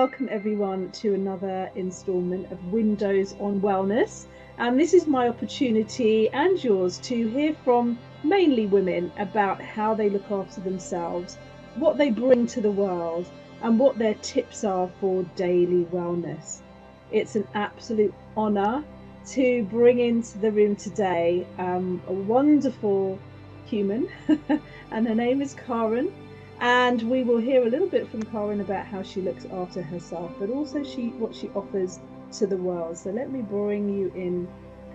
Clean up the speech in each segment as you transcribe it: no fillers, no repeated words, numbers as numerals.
welcome everyone to another instalment of Windows on Wellness. And this is my opportunity and yours to hear from mainly women about how they look after themselves, what they bring to the world, and what their tips are for daily wellness. It's an absolute honour to bring into the room today a wonderful human, and her name is Karen. And we will hear a little bit from Karen about how she looks after herself, but also what she offers to the world. So let me bring you in,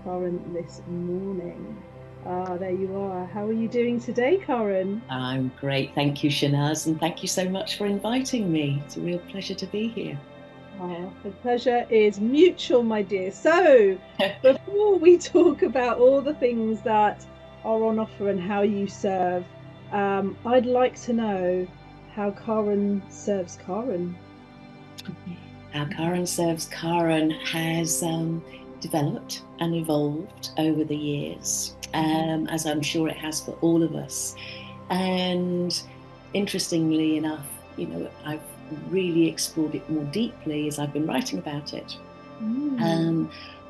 Karen, this morning. Ah, there you are. How are you doing today, Karen? I'm great. Thank you, Shanaz, and thank you so much for inviting me. It's a real pleasure to be here. Oh, the pleasure is mutual, my dear. So before we talk about all the things that are on offer and how you serve, I'd like to know how Karen serves Karen. How Karen serves Karen has developed and evolved over the years, as I'm sure it has for all of us. And interestingly enough, I've really explored it more deeply as I've been writing about it.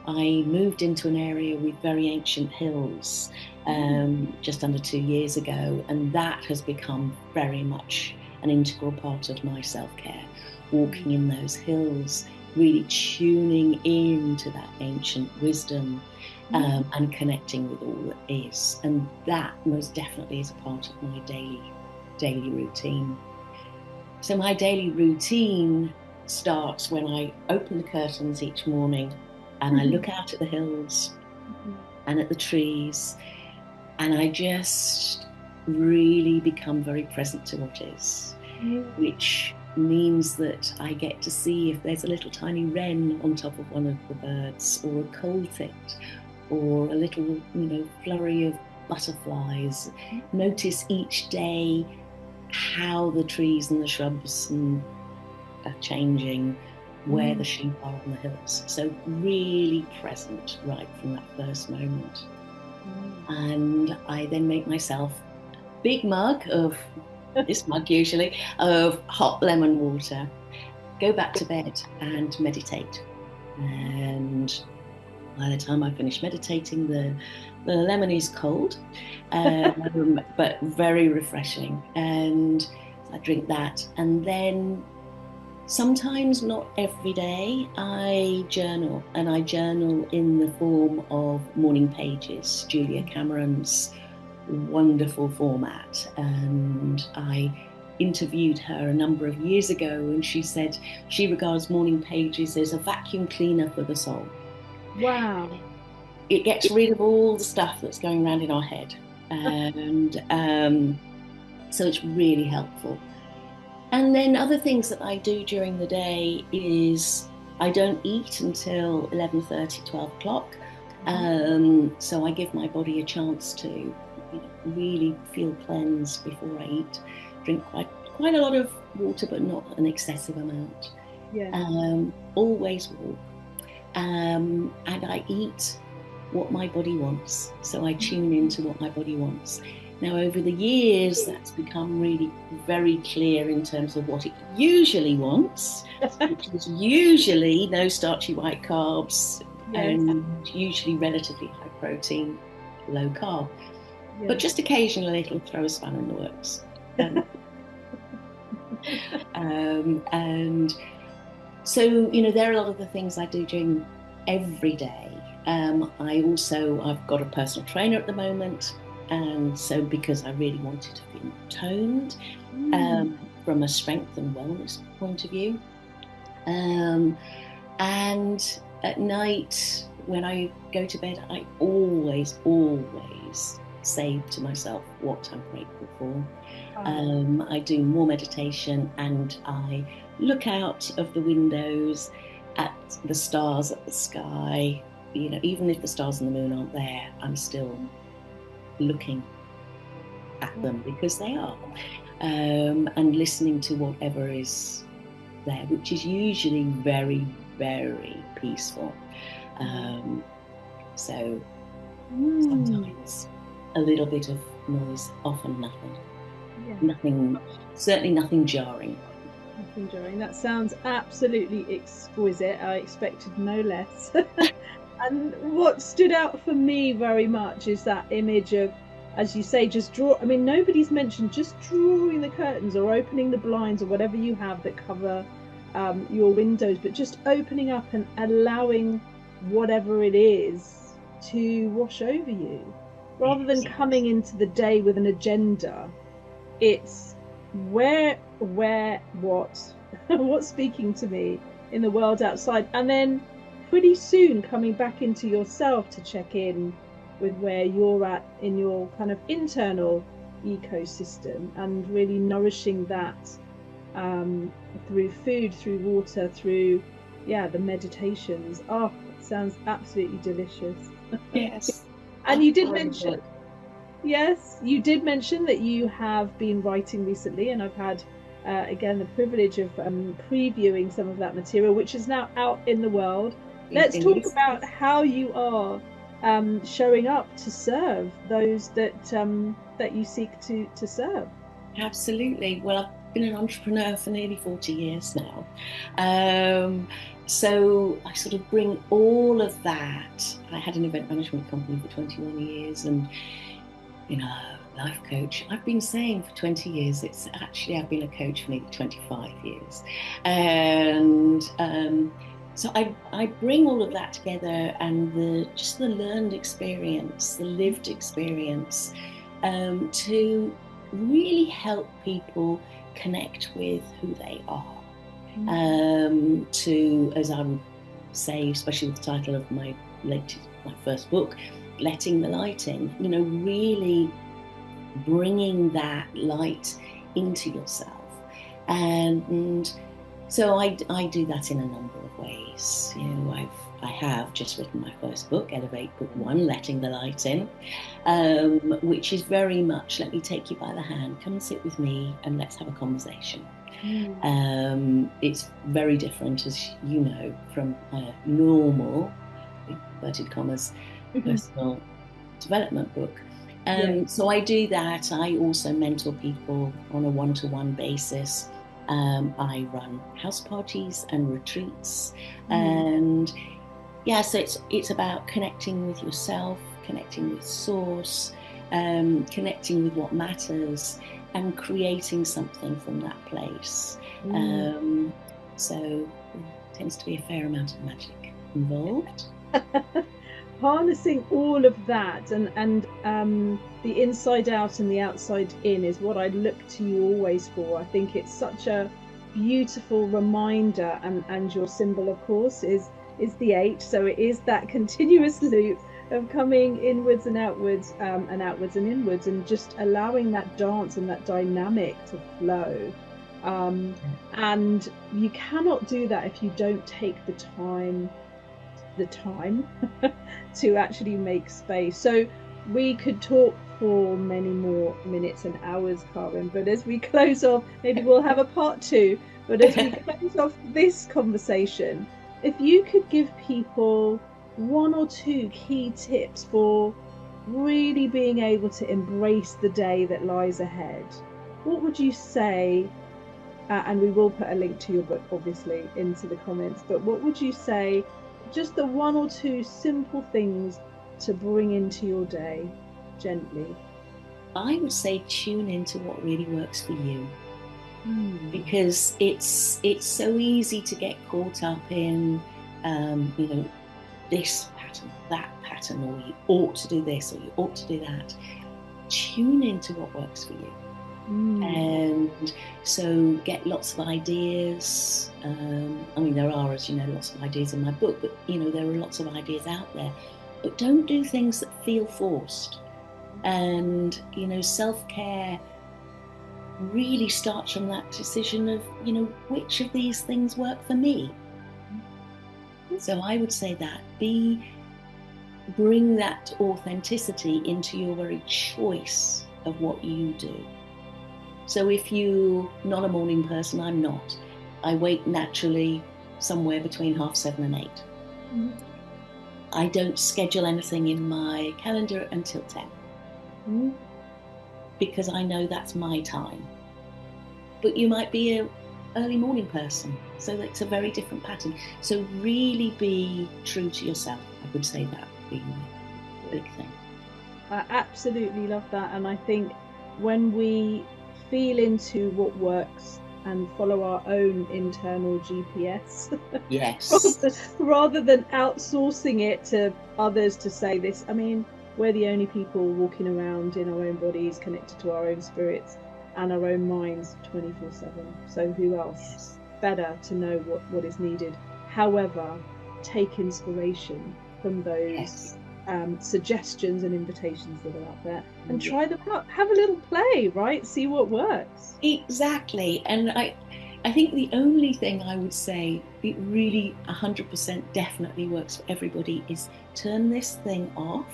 I moved into an area with very ancient hills just under 2 years ago, and that has become very much an integral part of my self-care. Walking in those hills, really tuning into that ancient wisdom and connecting with all that is. And that most definitely is a part of my daily routine. So my daily routine starts when I open the curtains each morning and I look out at the hills and at the trees, and I just really become very present to what is, which means that I get to see if there's a little tiny wren on top of one of the birds, or a coaltit, or a little, flurry of butterflies. Notice each day how the trees and the shrubs are changing, where the sheep are on the hills. So really present right from that first moment. And I then make myself a big mug of, this mug usually, of hot lemon water, go back to bed and meditate. And by the time I finish meditating, the lemon is cold, but very refreshing. And I drink that. And then sometimes, not every day, I journal. And I journal in the form of morning pages, Julia Cameron's wonderful format. And I interviewed her a number of years ago, and she said she regards morning pages as a vacuum cleaner for the soul. Wow. It gets rid of all the stuff that's going around in our head. And so it's really helpful. And then other things that I do during the day is I don't eat until 11:30, 12 o'clock. So I give my body a chance to really feel cleansed before I eat. Drink quite a lot of water, but not an excessive amount. Always walk. And I eat what my body wants. So I tune into what my body wants. Now, over the years, that's become really very clear in terms of what it usually wants, which is usually no starchy white carbs, and usually relatively high protein, low carb. But just occasionally it'll throw a spanner in the works. And so, there are a lot of the things I do during every day. I've got a personal trainer at the moment. And so, because I really wanted to feel toned from a strength and wellness point of view. And at night, when I go to bed, I always say to myself what I'm grateful for. I do more meditation, and I look out of the windows at the stars, at the sky. Even if the stars and the moon aren't there, I'm still looking at them because they are, and listening to whatever is there, which is usually very, very peaceful. So sometimes a little bit of noise, often nothing, certainly nothing jarring. Coffee drawing. That sounds absolutely exquisite. I expected no less. And what stood out for me very much is that image of, as you say, just draw. I mean, nobody's mentioned just drawing the curtains or opening the blinds or whatever you have that cover your windows, but just opening up and allowing whatever it is to wash over you, rather than Yes. coming into the day with an agenda. It's what, what's speaking to me in the world outside, and then pretty soon coming back into yourself to check in with where you're at in your kind of internal ecosystem, and really nourishing that through food, through water, through the meditations. Oh, it sounds absolutely delicious. Yes. And you did mention, yes, you did mention that you have been writing recently, and I've had, again, the privilege of previewing some of that material, which is now out in the world. Let's talk about how you are showing up to serve those that you seek to serve. Absolutely. Well, I've been an entrepreneur for nearly 40 years now. So I sort of bring all of that. I had an event management company for 21 years, and life coach. I've been saying for 20 years, it's actually, I've been a coach for nearly 25 years. And so I bring all of that together, and just the learned experience, the lived experience, to really help people connect with who they are. To, as I would say, especially with the title of my first book, Letting the Light In, really bringing that light into yourself. And so I do that in a number of ways. I have just written my first book, Ellev8 Book 1, Letting the Light In, which is very much, let me take you by the hand, come and sit with me and let's have a conversation. It's very different, as you know, from a normal, inverted commas, personal development book. So I do that. I also mentor people on a one-to-one basis. I run house parties and retreats, and so it's about connecting with yourself, connecting with source, connecting with what matters, and creating something from that place. So there tends to be a fair amount of magic involved. Harnessing all of that, and the inside out and the outside in is what I look to you always for. I think it's such a beautiful reminder, and your symbol, of course, is the 8. So it is that continuous loop of coming inwards and outwards, and outwards and inwards, and just allowing that dance and that dynamic to flow. And you cannot do that if you don't take the time to actually make space. So we could talk for many more minutes and hours, Karen, but as we close off, maybe we'll have a part 2, but as we close off this conversation, if you could give people 1 or 2 key tips for really being able to embrace the day that lies ahead, what would you say? And we will put a link to your book, obviously, into the comments, but what would you say, just the 1 or 2 simple things to bring into your day gently? I would say tune into what really works for you. Because it's so easy to get caught up in, this pattern, that pattern, or you ought to do this, or you ought to do that. Tune into what works for you. And so get lots of ideas. There are, as you know, lots of ideas in my book, but there are lots of ideas out there. But don't do things that feel forced. And self-care really starts from that decision of which of these things work for me. So I would say that bring that authenticity into your very choice of what you do. So if you're not a morning person, I'm not. I wake naturally somewhere between 7:30 and 8. I don't schedule anything in my calendar until 10. Because I know that's my time. But you might be a early morning person, so it's a very different pattern. So really be true to yourself. I would say that would be my big thing. I absolutely love that. And I think when we feel into what works and follow our own internal GPS Yes. rather than outsourcing it to others to say this, I mean, we're the only people walking around in our own bodies, connected to our own spirits and our own minds 24/7. So who else Yes. better to know what is needed? However, take inspiration from those Yes. suggestions and invitations that are out there and Yeah. try them out. Have a little play, right? See what works. Exactly. And I think the only thing I would say it really 100% definitely works for everybody is turn this thing off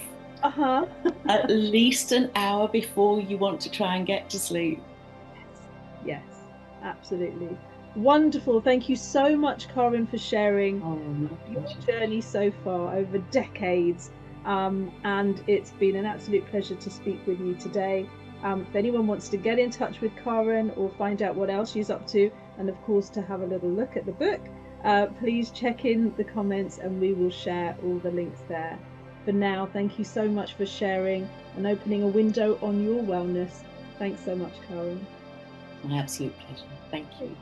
Uh-huh. at least an hour before you want to try and get to sleep. Yes, absolutely. Wonderful. Thank you so much, Karen, for sharing Oh, my your pleasure. journey so far over decades. And it's been an absolute pleasure to speak with you today. If anyone wants to get in touch with Karen or find out what else she's up to, and of course to have a little look at the book, please check in the comments and we will share all the links there. For now, thank you so much for sharing and opening a window on your wellness. Thanks so much, Karen. My absolute pleasure. Thank you.